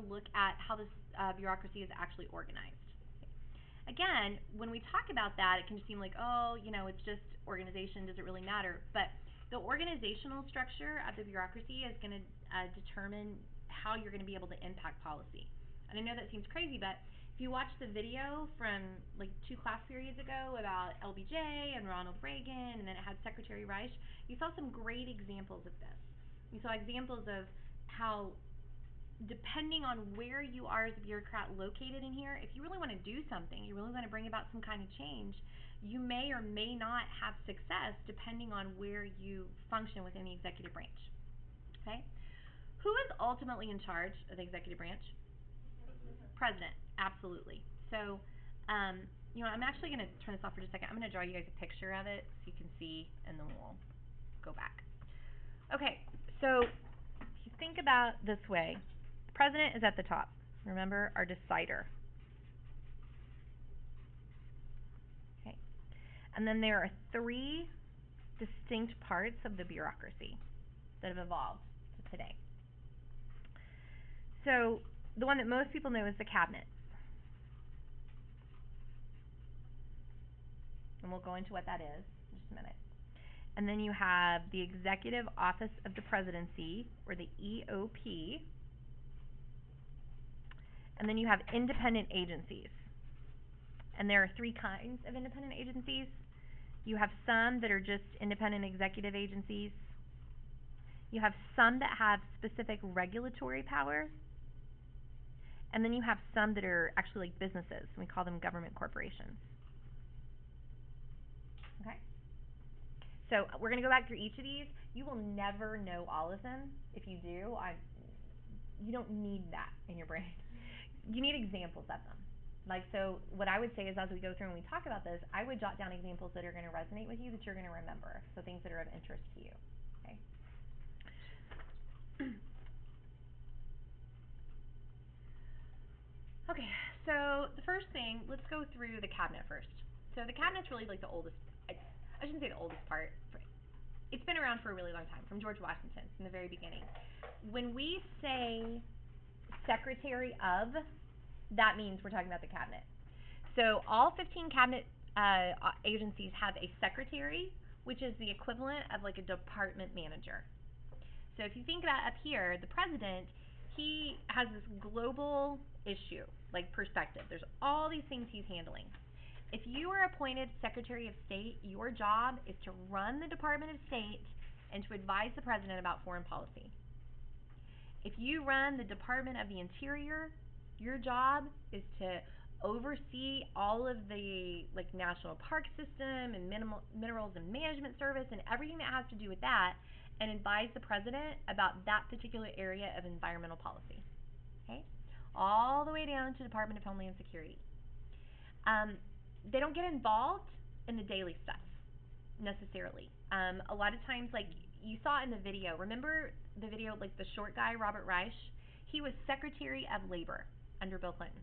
to look at how this bureaucracy is actually organized. Again, when we talk about that, it can seem like, oh, it's just organization. Does it really matter? But the organizational structure of the bureaucracy is going to determine how you're going to be able to impact policy. And I know that seems crazy, but if you watch the video from like 2 class periods ago about LBJ and Ronald Reagan, and then it had Secretary Rice, you saw some great examples of this. You saw examples of how, depending on where you are as a bureaucrat located in here, if you really want to do something, you really want to bring about some kind of change, you may or may not have success depending on where you function within the executive branch. Okay? Who is ultimately in charge of the executive branch? President. Absolutely. So, I'm actually going to turn this off for just a second. I'm going to draw you guys a picture of it so you can see, and then we'll go back. Okay, so if you think about this way, the president is at the top. Remember, our decider. Okay. And then there are 3 distinct parts of the bureaucracy that have evolved to today. So the one that most people know is the cabinet. And we'll go into what that is in just a minute. And then you have the Executive Office of the Presidency, or the EOP. And then you have independent agencies. And there are 3 kinds of independent agencies. You have some that are just independent executive agencies. You have some that have specific regulatory power. And then you have some that are actually like businesses. We call them government corporations. Okay? So we're going to go back through each of these. You will never know all of them. If you do, you don't need that in your brain. You need examples of them. So what I would say is, as we go through and we talk about this, I would jot down examples that are going to resonate with you, that you're going to remember. So things that are of interest to you. Okay? Okay, so the first thing, let's go through the cabinet first. So the cabinet's really like the oldest, I shouldn't say the oldest part. It's been around for a really long time, from George Washington, from the very beginning. When we say Secretary of, that means we're talking about the cabinet. So all 15 cabinet agencies have a secretary, which is the equivalent of like a department manager. So if you think about up here, the president, he has this global issue, like perspective. There's all these things he's handling. If you are appointed Secretary of State, your job is to run the Department of State and to advise the president about foreign policy. If you run the Department of the Interior, your job is to oversee all of the national park system and minerals and management service and everything that has to do with that, and advise the president about that particular area of environmental policy. Okay? All the way down to Department of Homeland Security. They don't get involved in the daily stuff necessarily. A lot of times, like you saw in the video, remember the video, like the short guy, Robert Reich? He was Secretary of Labor under Bill Clinton.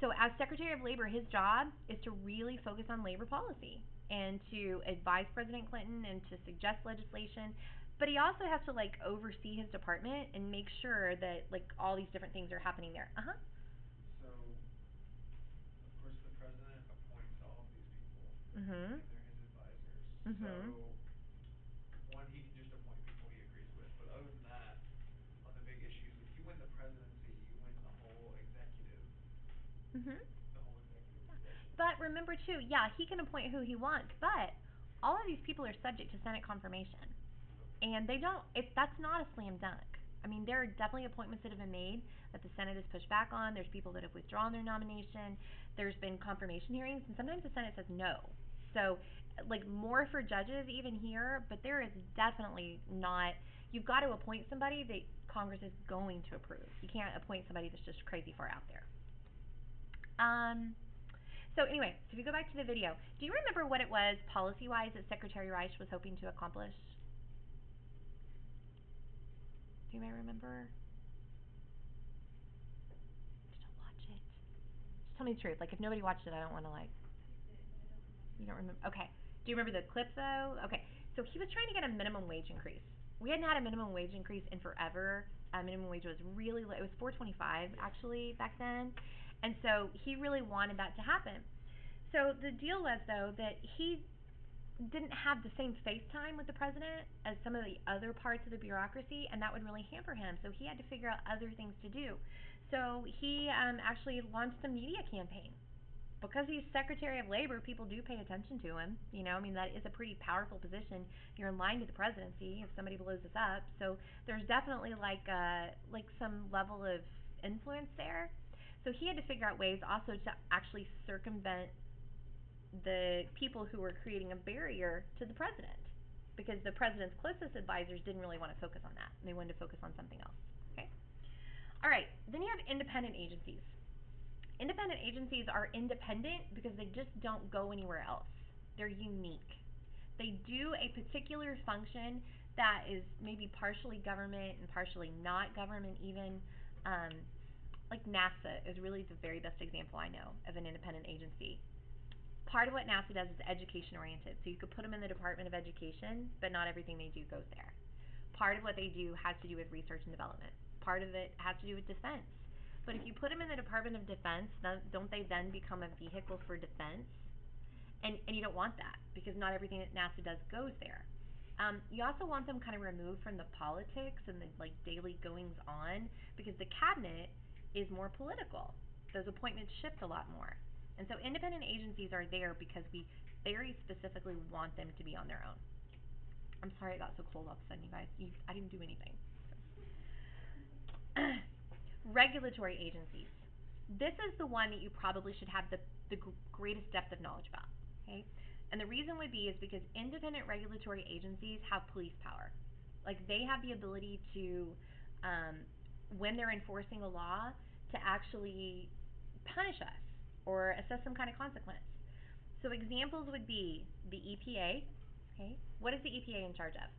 So as Secretary of Labor, his job is to really focus on labor policy and to advise President Clinton and to suggest legislation. But he also has to oversee his department and make sure that all these different things are happening there. So, of course, the president appoints all of these people, Mhm. and they're his advisors. Mhm. So, one, he can just appoint people he agrees with. But other than that, on the big issues, if you win the presidency, you win the whole executive Mhm. position. But remember too, yeah, he can appoint who he wants, but all of these people are subject to Senate confirmation. And they don't, that's not a slam dunk. I mean, there are definitely appointments that have been made that the Senate has pushed back on. There's people that have withdrawn their nomination. There's been confirmation hearings, and sometimes the Senate says no. So, more for judges even here, but there is definitely not, you've got to appoint somebody that Congress is going to approve. You can't appoint somebody that's just crazy far out there. So anyway, so if you go back to the video, do you remember what it was policy-wise that Secretary Reich was hoping to accomplish? Do you may remember? Just don't watch it. Just tell me the truth. If nobody watched it, I don't want to You don't remember? Okay. Do you remember the clip though? Okay. So he was trying to get a minimum wage increase. We hadn't had a minimum wage increase in forever, Minimum wage was really low. It was 4.25 actually back then, and so he really wanted that to happen. So the deal was though that he didn't have the same face time with the president as some of the other parts of the bureaucracy, and that would really hamper him. So he had to figure out other things to do. So he actually launched a media campaign. Because he's Secretary of Labor, people do pay attention to him. I mean, that is a pretty powerful position. You're in line to the presidency if somebody blows this up. So there's definitely like some level of influence there. So he had to figure out ways also to actually circumvent the people who were creating a barrier to the president, because the president's closest advisors didn't really want to focus on that. They wanted to focus on something else. Okay. All right. Then you have independent agencies. Independent agencies are independent because they just don't go anywhere else. They're unique. They do a particular function that is maybe partially government and partially not government, even. Um, like NASA is really the very best example I know of an independent agency. Part of what NASA does is education oriented. So you could put them in the Department of Education, but not everything they do goes there. Part of what they do has to do with research and development. Part of it has to do with defense. But if you put them in the Department of Defense, don't they then become a vehicle for defense? And you don't want that because not everything that NASA does goes there. You also want them kind of removed from the politics and the like daily goings on because the cabinet is more political. Those appointments shift a lot more. And so independent agencies are there because we very specifically want them to be on their own. I'm sorry it got so cold all of a sudden, you guys. I didn't do anything. Regulatory agencies. This is the one that you probably should have the greatest depth of knowledge about. Okay? And the reason would be is because independent regulatory agencies have police power. Like they have the ability to, when they're enforcing a law, to actually punish us or assess some kind of consequence. So examples would be the EPA. Okay, what is the EPA in charge of?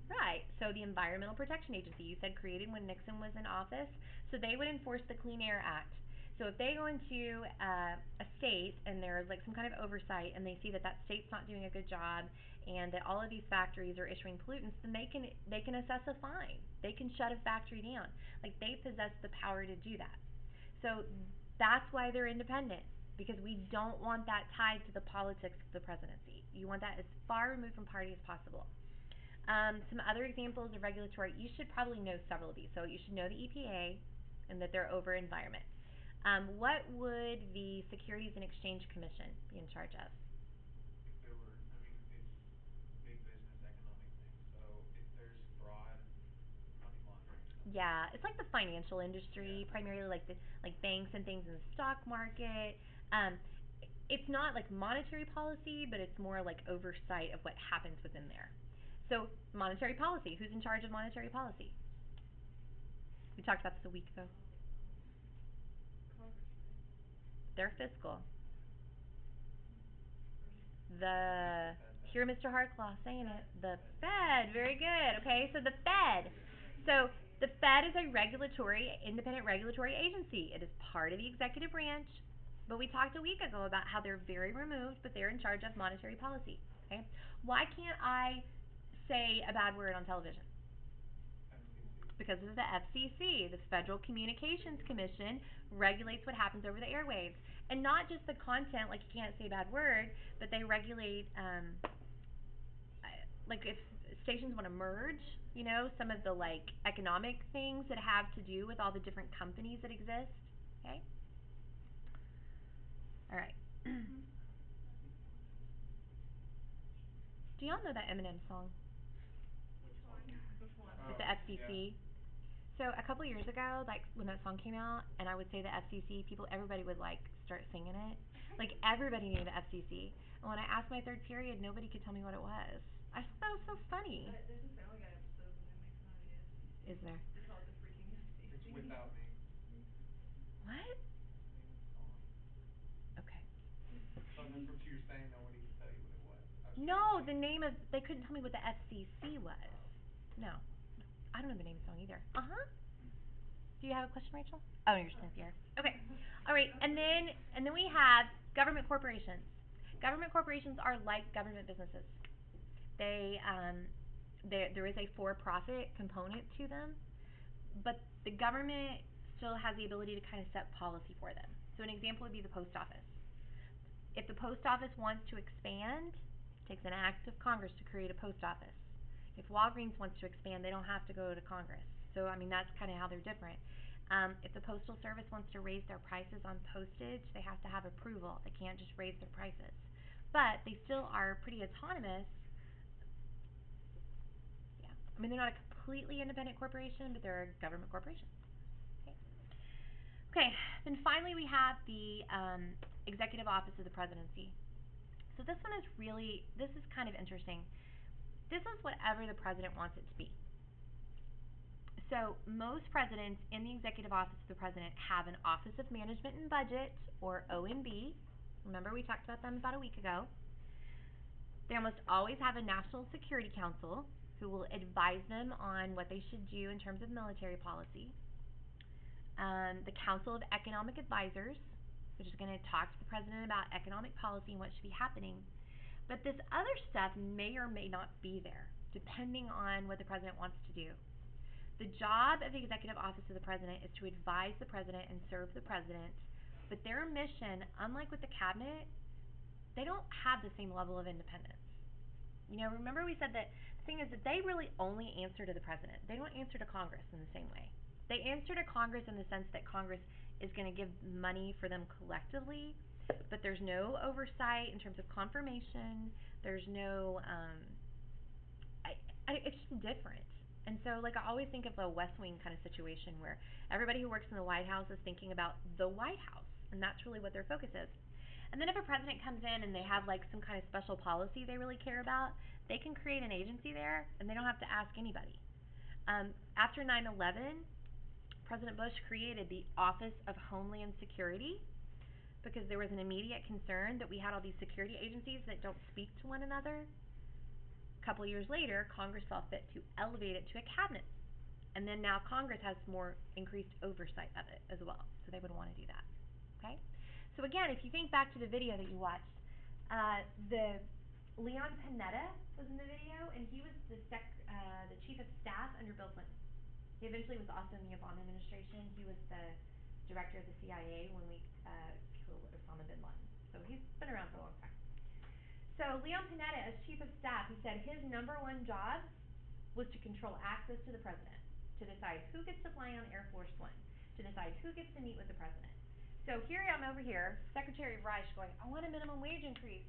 Right. So the Environmental Protection Agency, you said created when Nixon was in office. So they would enforce the Clean Air Act. So if they go into a state and there's like some kind of oversight and they see that that state's not doing a good job and that all of these factories are issuing pollutants, then they can assess a fine. They can shut a factory down. Like they possess the power to do that. So that's why they're independent, because we don't want that tied to the politics of the presidency. You want that as far removed from party as possible. Some other examples of regulatory, you should probably know several of these. So you should know the EPA and that they're over environment. What would the Securities and Exchange Commission be in charge of? If there were, I mean, it's big business economic thing. So if there's fraud, money laundering stuff like Yeah, that. it's like the financial industry, Yeah. primarily like banks and things in the stock market. Um, it's not like monetary policy, but it's more like oversight of what happens within there. So monetary policy, who's in charge of monetary policy? We talked about this a week ago. Congress, right? They're fiscal. That's The the Fed then. Hear Mr. Harklaw saying it. The Fed. Fed. Very good. Okay, so the Fed. So the Fed is a independent regulatory agency. It is part of the executive branch. But we talked a week ago about how they're very removed, but they're in charge of monetary policy. Okay. Why can't I say a bad word on television? FCC. Because of the FCC, the Federal Communications Commission, regulates what happens over the airwaves. And not just the content, like you can't say a bad word, but they regulate, like if stations want to merge, some of the like economic things that have to do with all the different companies that exist. Okay? All right. Do y'all know that Eminem song Which Which song? one? Which one? with Oh, the yeah. FCC? So a couple years ago, like when that song came out, and I would say the FCC, everybody would like start singing it. Like everybody knew the FCC. And when I asked my third period, nobody could tell me what it was. I thought that was so funny. There's a Family Guy episode when they make fun of the FCC. Is there? They call it the freaking It's FCC. without name. What? That's the name of the song. Okay. So that's what you were saying. Nobody could tell you what it was. I was trying to No, think. the name of they couldn't tell me what the FCC was. Oh. No, I don't know the name of the song either. Uh huh. Do you have a question, Rachel? Oh, you're just here. Okay. All right, and then we have government corporations. Government corporations are like government businesses. They there is a for-profit component to them, but the government still has the ability to kind of set policy for them. So an example would be the post office. If the post office wants to expand, it takes an act of Congress to create a post office. If Walgreens wants to expand, they don't have to go to Congress. So, I mean, that's kind of how they're different. If the Postal Service wants to raise their prices on postage, they have to have approval. They can't just raise their prices. But they still are pretty autonomous. Yeah. I mean, they're not a completely independent corporation, but they're a government corporation. Okay. Okay. Then finally, we have the Executive Office of the Presidency. So this one is this is kind of interesting. This is whatever the president wants it to be. So most presidents in the Executive Office of the President have an Office of Management and Budget, or OMB. Remember, we talked about them about a week ago. They almost always have a National Security Council who will advise them on what they should do in terms of military policy. The Council of Economic Advisors, which is going to talk to the president about economic policy and what should be happening. But this other stuff may or may not be there, depending on what the president wants to do. The job of the Executive Office of the President is to advise the president and serve the president, but their mission, unlike with the cabinet, they don't have the same level of independence. You know, remember we said that the thing is that they really only answer to the president. They don't answer to Congress in the same way. They answer to Congress in the sense that Congress is going to give money for them collectively, but there's no oversight in terms of confirmation. There's no, it's just different. And so, like, I always think of a West Wing kind of situation where everybody who works in the White House is thinking about the White House, and that's really what their focus is. And then if a president comes in and they have, like, some kind of special policy they really care about, they can create an agency there, and they don't have to ask anybody. After 9/11, President Bush created the Office of Homeland Security because there was an immediate concern that we had all these security agencies that don't speak to one another. A couple years later, Congress saw fit to elevate it to a cabinet. And then now Congress has more increased oversight of it as well. So they would want to do that. Okay? So again, if you think back to the video that you watched, the Leon Panetta was in the video, and he was the chief of staff under Bill Clinton. He eventually was also in the Obama administration. He was the director of the CIA when we killed Osama bin Laden. So he's been around for a long time. So Leon Panetta, as chief of staff, he said his number one job was to control access to the president, to decide who gets to fly on Air Force One, to decide who gets to meet with the president. So here I am over here, Secretary of Reich going, I want a minimum wage increase.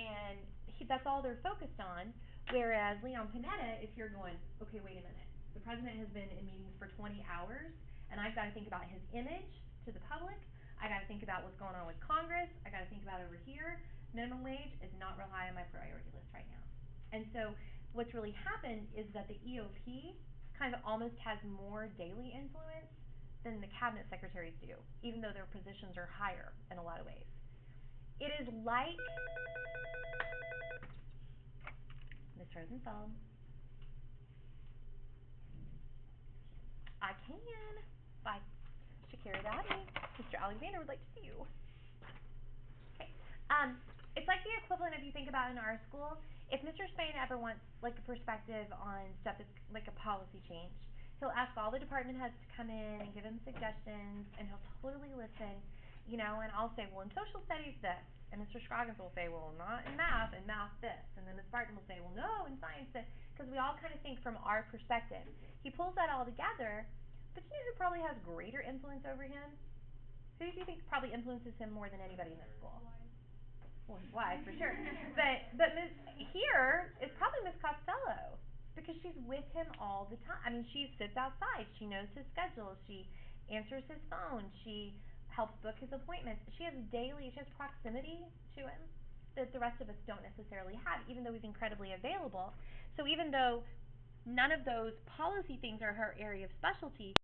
And that's all they're focused on, whereas Leon Panetta is here going, okay, wait a minute. The president has been in meetings for 20 hours, and I've got to think about his image to the public. I got to think about what's going on with Congress. I got to think about over here. Minimum wage is not real high on my priority list right now. And so what's really happened is that the EOP kind of almost has more daily influence than the cabinet secretaries do, even though their positions are higher in a lot of ways. It is like Ms. Rosenthal. I can. Bye. Shakira Dowdy. Mr. Alexander would like to see you. Okay. It's like the equivalent if you think about in our school. If Mr. Spain ever wants like a perspective on stuff that's like a policy change, he'll ask all the department heads to come in and give him suggestions, and he'll totally listen, you know, and I'll say, well, in social studies this, and Mr. Scroggins will say, well, not in math, and math this, and then Ms. Barton will say, well, no, in science this, because we all kind of think from our perspective. He pulls that all together, but you know who probably has greater influence over him? Who do you think probably influences him more than anybody in this school? Well, his wife, for sure. But here is probably Miss Costello, because she's with him all the time. I mean, she sits outside. She knows his schedule. She answers his phone. She helps book his appointments. She has proximity to him that the rest of us don't necessarily have, even though he's incredibly available. So even though none of those policy things are her area of specialty,